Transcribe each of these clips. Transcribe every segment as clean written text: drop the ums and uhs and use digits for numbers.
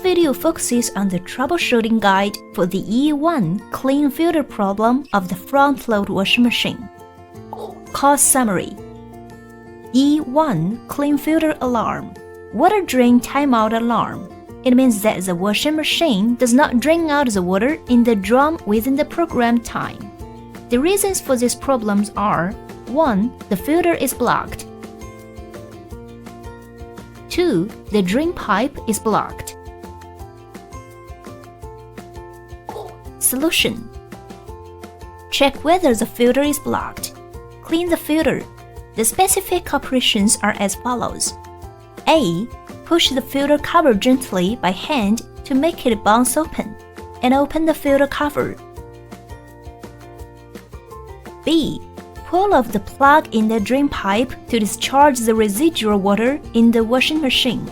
video focuses on the troubleshooting guide for the E1 clean filter problem of the front-load washing machine. Cause summary. E1 clean filter alarm. Water drain timeout alarm. It means that the washing machine does not drain out the water in the drum within the programmed time. The reasons for these problems are: 1. The filter is blocked. 2. The drain pipe is blocked. Solution. Check whether the filter is blocked. Clean the filter. The specific operations are as follows. A. Push the filter cover gently by hand to make it bounce open, and open the filter cover. B. Pull off the plug in the drain pipe to discharge the residual water in the washing machine.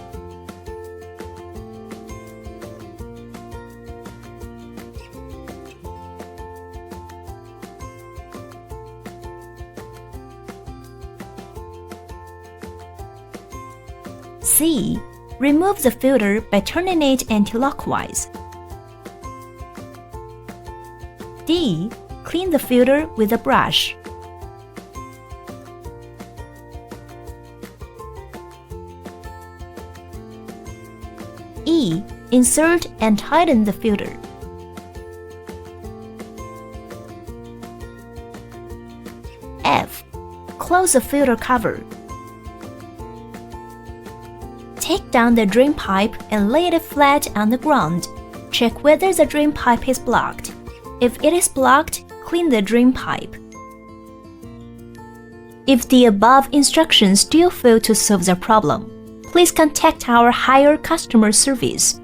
C. Remove the filter by turning it anti-lockwise. D. Clean the filter with a brush. E. Insert and tighten the filter. F. Close the filter cover. Take down the drain pipe and lay it flat on the ground. Check whether the drain pipe is blocked. If it is blocked, clean the drain pipe. If the above instructions still fail to solve the problem, please contact our higher customer service